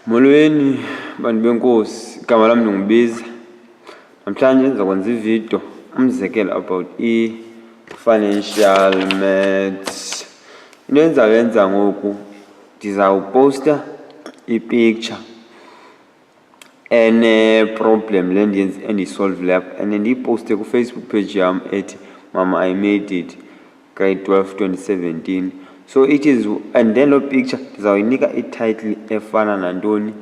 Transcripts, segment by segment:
Molweni bantu benkosi, igama lami ndingubiza. Namhlanje ndizokwenza ividiyo umzekelo about i-financial maths. Into endizayenza ngoku ndizawuposta i-picture ene-problem le endiyisolvile apha and ndiyiposte ku-Facebook page yam ethi Mama I Made It grade 12 2017. So it is, and then lo picture ndizawuyinika i-title efana nantoni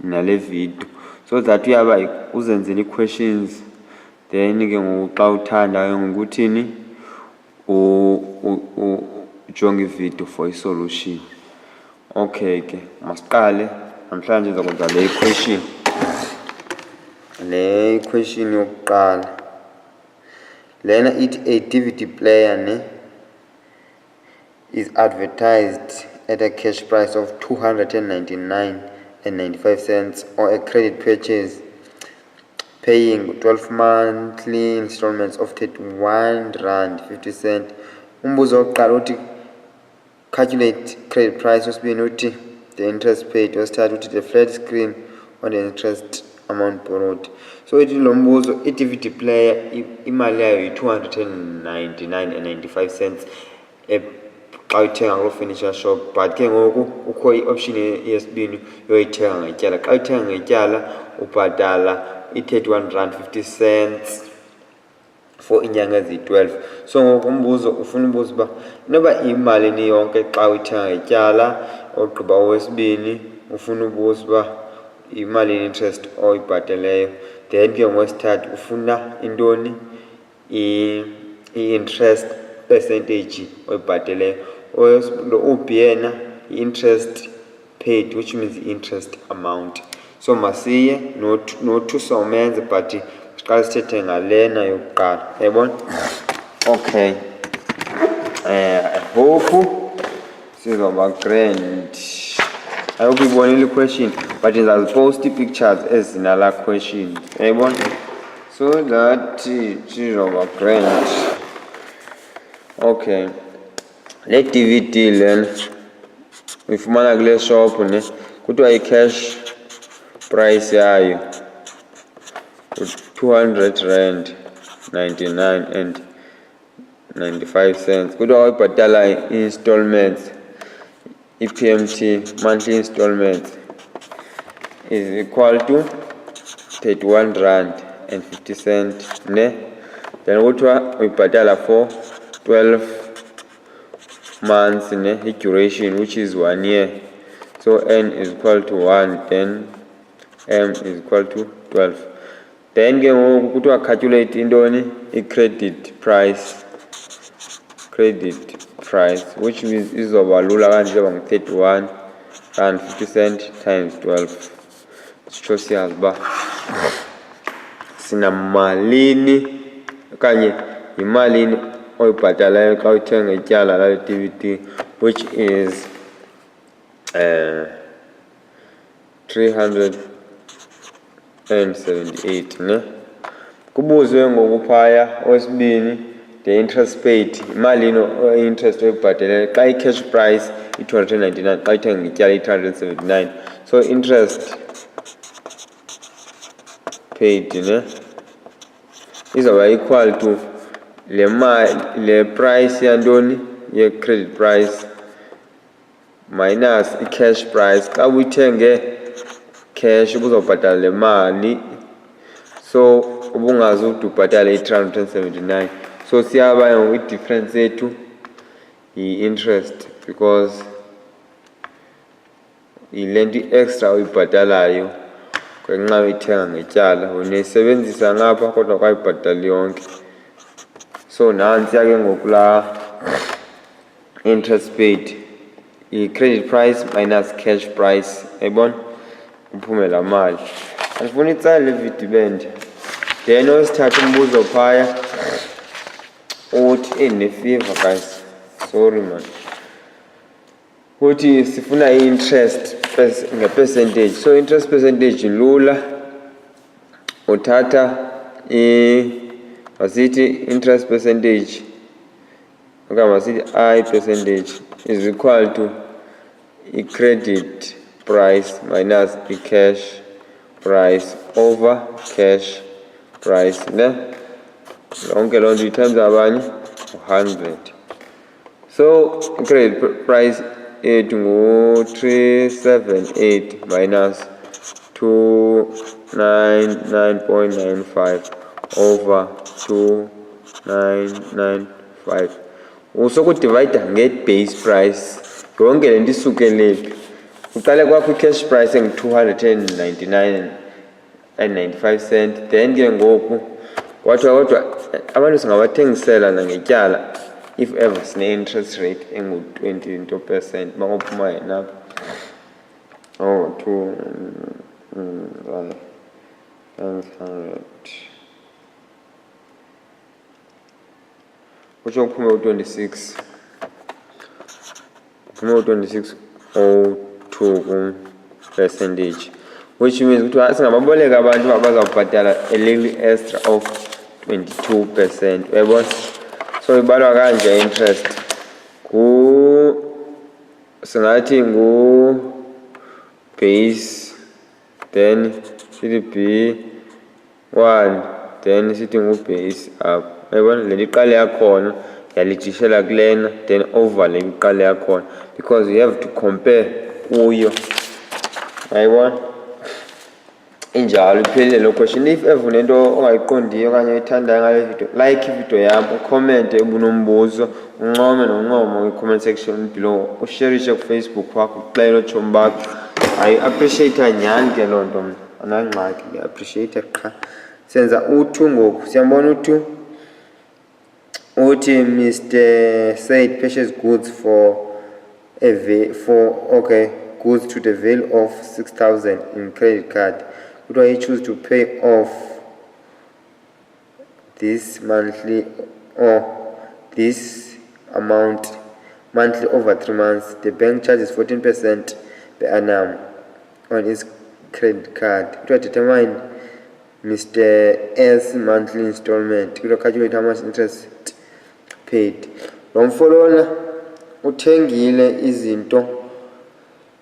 nale video, so that uyaba uzenzele questions, then ke ngoku xa uthanda ngokuthini ujonge ivideo for i-solution. Okay ke masiqale. Namhlanje ndizokwenza le question yokuqala lena ithi a DVD player is advertised at a cash price of 299.95 cents or a credit purchase paying 12 monthly installments of 31 rand 50 cent. Umbuzo wokuqala uthi calculate credit price, wesibini uthi the interest paid, wesithathu uthi the flat screen on the interest amount borrowed. So ithi lo mbuzo i-DVD player imali yayo yi-299.95 cents xa uyithenga kuloo furniture shop, but ke ngoku kukho i-option yesibini yoyithenga ngetyala. Xa uyithenga ngetyala ubhatala i-31 rand 50 cents for iinyanga eziyi-12. So ngoku umbuzo ufuna ubuza uba inoba imalini yonke xa uyithenga ngetyala. Ogqiba owesibini ufuna ubuza uba imali ye-interest oyibhateleyo. Then ke ngowesithathu ufuna intoni, i-interest percentage oyibhateleyo. Lo uB yena i-interest paid, which means interest amount. So masiye no-2 somenze, but siqale sithethe ngalena yokuqala, yayibona? Okay, I hope sizoba grand. I hope ibonile question, but ndizazipost ii-pictures ezinala question, yayibona, so that sizoba grand. Okay, le DVD lena uyifumana kule shop ne, kuthiwa i-cash price yayo 200 rand 99.95 cents. Kuthiwa uyibhatala i-installments, i-PMT monthly installments is equal to 31 rand and 50 cent ne. Then kuthiwa uyibhatala for 12 months ne, i-duration which is 1 year. So N is equal to 1, then M is equal to 12. Then ke ngoku kuthiwa calculate intoni, i-credit price, which means izoba lula kanje, izoba ngu-31 rand 50 cent times 12. Sitsho siyazi uba sinamalini okanye yimalini oyibhatalayo xa uthenga ityala lale DVD, which is 378 ne. Kubuzwe ngoku phaya owesibini the interest paid, imalini i-interest oyibhateleyo. Xa i-cash price i-299, xa ithenga ngetyala i-379. So interest paid ne izawuba equal to le price yantoni ye-credit price minus i-cash price. Xa uyithenge cash ubuzobhatala le mali, so ubungazi ukuthi ubhatale i-379. So siyaba ngoku i-difference yethu yi-interest, because yile nto i-extra uyibhatalayo ngenxa uyithenga ngetyala. Unayisebenzisa ngapha kodwa kwayibhatali yonke. So nantsiya ke ngoku laa interest paid, i-credit price minus cash price, yayibona, uphume laa mali. Andifuna itsala le video bende. Then osithatha umbuzo phaya uthi ne-fever guys, sorry man, uthi sifuna i-interest nge-percentage. So interest percentage lula, uthatha masithi interest percentage okanye masithi I percentage is equal to i-credit price minus cash price over cash price ne lonke loo nto times abanye 100. So credit price yethu ngu-378 minus 299.95 over 2995. Usokudivide nge-base price yonke le nto isukelephi. Uqale kwakho i-cash price engu-299.95 cent, then ke ngoku kwathiwa kodwa abantu singabathengisela nangetyala if ever sine-interest rate engu-20% bangophuma yena over 500 kutsho kuphume u-26 0.2 percentage, which means ukuthi singababoleka abantu abazawubhatala a little extra of 22%. Uyabona? So ibalwa kanje interest singathi base, then sithi B1, then sithi base up. Uyabona? Le iqale yakhona yalijishela kulena, then over le iqale yakhona, because you have to compare kuyo. Uyabona? Injalo iphelele lo question. If ever nento ongayiqondiyo okanye oyithandayo ngale video, like ivideo yami, ucommente ubunombuzo, uncome noncomo kwi-comment section below, usharishe ku-Facebook wakho, uxele ootshomi bakho. I appreciate nyani ke loo nto mna, anangxaki, ngi-appreciate qha. Senza u-2 ngoku, siyambona u-2 uthi Mr. Said purchase goods goods to the value of 6,000 in credit card. Would I choose to pay off this monthly or this amount monthly over 3 months? The bank charges 14% per annum on its credit card. Would I determine Mr. S monthly installment? Would I calculate how much interest paid? Lomfolona uthengile izinto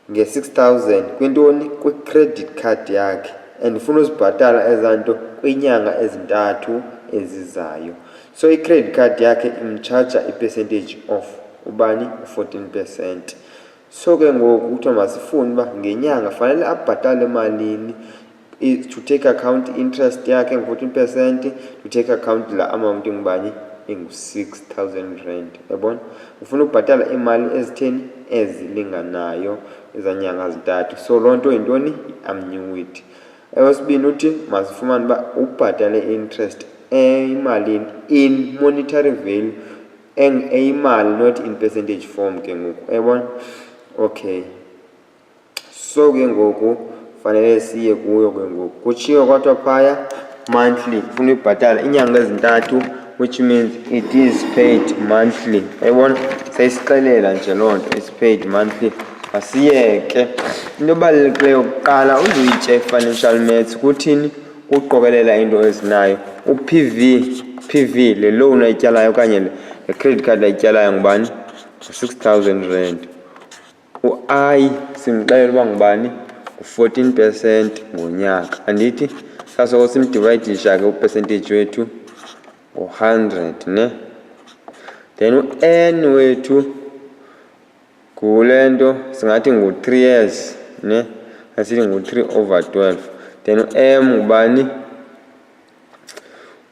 nge-6,000 kwintoni kwi-credit card yakhe, and ufuna uzibhatala ezanto kwinyanga ezintathu ezizayo. So i-credit card yakhe imcharger i-percentage of ubani 14%. So ke ngoku kuthiwa masifune uba ngenyanga fanele abhatale malini to take account interest yakhe ngu-14%, to take account la amount ngubani engu-6,000 rand. Yabona? Ufuna ukubhatala imali ezitheni ezilinganayo ezanyanga zintathu. So loo nto yintoni? I-annuity. Eyesibini uthi masifumane uba ubhatale interest eyimalini in monetary value, eyimali not in percentage form ke ngoku. Yabona? Okay, so ke ngoku fanele siye kuyo ke ngoku. Kutshiwo kwathiwa phaya monthly ufuna ubhatala inyanga ezintathu, which means it is paid monthly. Yabona? Sayisixelela nje loo nto, is paid monthly. Asiyeke into ebalulekileyo kuqala uzuyitye financial maths kuthini, uqokelela into ezinayo. PV le loan ayityalayo okanye le credit card ayityalayo ngubani? 6,000 rand. U-I simxelela uba ngubani? 14% ngonyaka. Andithi sasoko simdividisha ke upercentage wethu u-100 ne, then u-N wethu kule nto singathi ngu-3 years ne, asithi ngu-3/12, then u-M ngubani?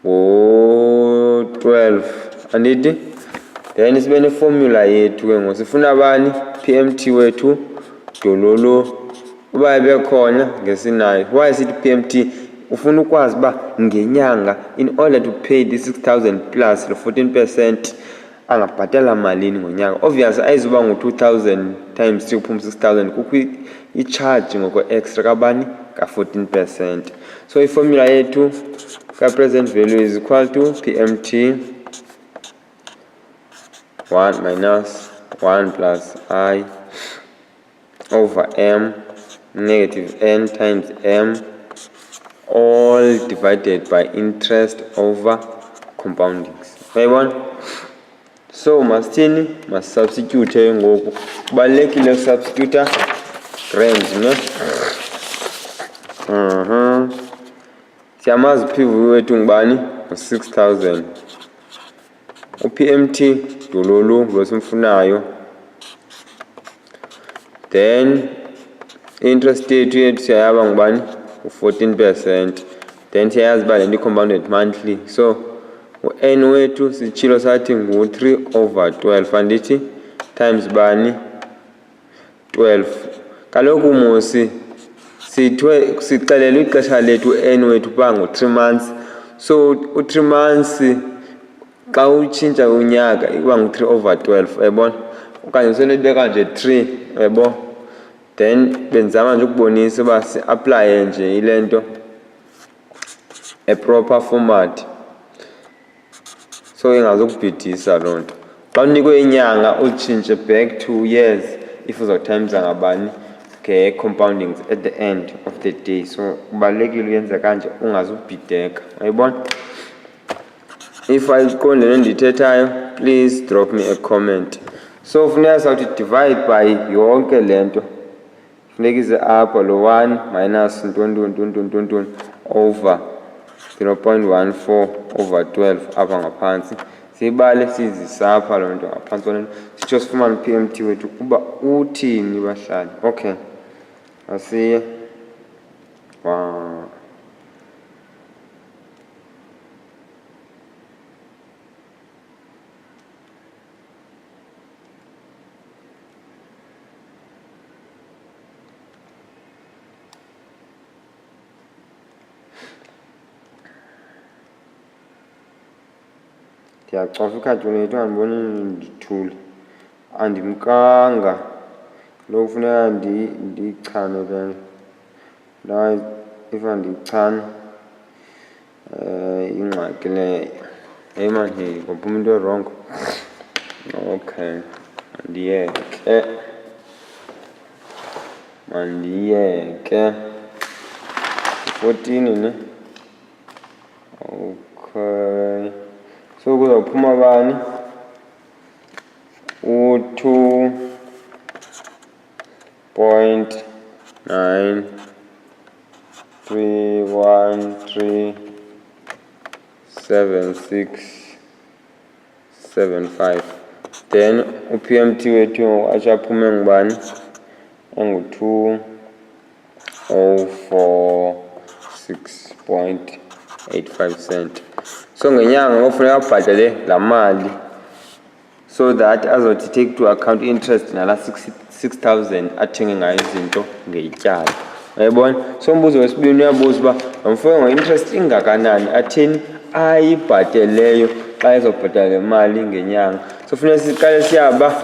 ngu-12. Andithi then sibe neformula yethu ke ngoku sifuna abani? PMT wethu dololo uba bekhona ngesinayo. Why sithi PMT? Ufuna ukwazi uba ngenyanga in order to pay the 6,000 plus the 14% angabhatala malini ngonyaka. Obviously ayizuba ngu-2,000 times 3 kuphuma 6,000, kukho i-charge ngoko extra kabani? Ka-14%. So iformula yethu ka-present value is equal to PMT 1 minus 1 plus I over M negative N times M, all divided by interest over compounding. Uyayibona? So masithini? Masubstitute ngoku. Kubalulekile usubstitute grams ne. Siyamazi PV wethu ngubani 6000. uPMT dololu losimfunayo. Then interest rate yethu siyayaba ngubani 14%. Then siyayazi ba le compounded monthly. So u-n wethu sichilo sathi ngu3/12 andithi times bani 12. Kaloku musi sithwe sixelele ixesha lethu n wethu ba ngo3 months. So u3 months xa utshintsha unyaka iba ngu3/12 uyabona, okanye selibeka nje 3 uyabo. Then benzama nje ukubonisa uba si-aplaye nje ile nto a proper format, so ingazukubhidisa loo nto. Xa unikwe inyanga utshintshe back to years if uzawuthayimisa ngabani nge-compoundings at the end of the day. So kubalulekile uyenza kanje ungazubhideka uyayibona. If ayiqonde le ndiyithethayo please drop me a comment. So funeka sawuthi divide by yonke le nto, funeka ize apha lo 1 minus ntoni over 0.14/12 apha ngaphantsi. Siyibale sizisa apha loo nto ngaphantsi loo nto sitsho sifumane uPMT wethu kuba uthini bahlali. Okay, asiye ndiyacofa ikhaltyuletha ungandiboni ndithule, andimkanga lo kufuneka ndiyichane le nto. If andiyichana ingxaki leyo. Heyi man, kwaphuma into erongo. Okay, mandiyeke 14 ne. Okay, so kuzawuphuma bani u2.93137675. Then uPMT wethu achaphume ngubani engu-2,046.85 cent. So ngenyanga kufuneka ubhatale laa mali so that azothi take to account interest nala 6,000 athenge ngayo izinto ngetyala uyayibona. So umbuzo wesibini uyabuza uba mfuyo ngo-interest ingakanani atheni ayibhateleyo xa ezobhatala le mali ngenyanga. So funeka siqale siyaba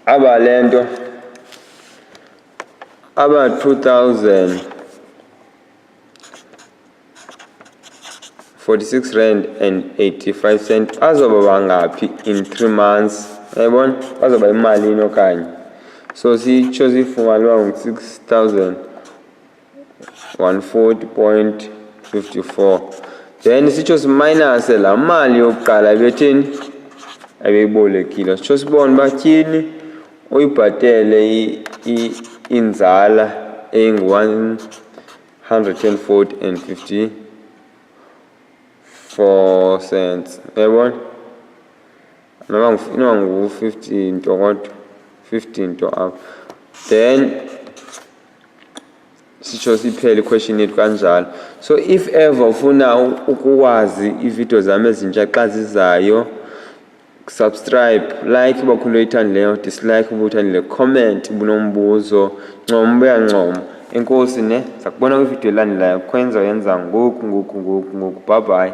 aba le nto aba 2,046.85 rand azoba bangaphi in 3 months uyayibona, bazoba imalini okanye. So sitsho sifumane uba ngu6,140.54. Then sitsho siminuse laa mali yokuqala ebetheni ebeyibolekile. Sitsho sibone uba tyhini uyibhatele inzala engu-140.54 cents uyayibona, noba inoba ngu-50 nto kodwa 50 nto apha. Then sitsho siphele iquestion yethu kanjalo. So if ever ufuna ukuwazi iividiyo zam ezintsha xa zizayo, subscribe, like uba khulu oyithandileyo, dislike uba uyithandile, comment ubunombuzo, ncoma uba uyancoma. Enkosi ne, sakubona kwividiyo elandelayo. Kwenza yenza ngoku. Bye bye.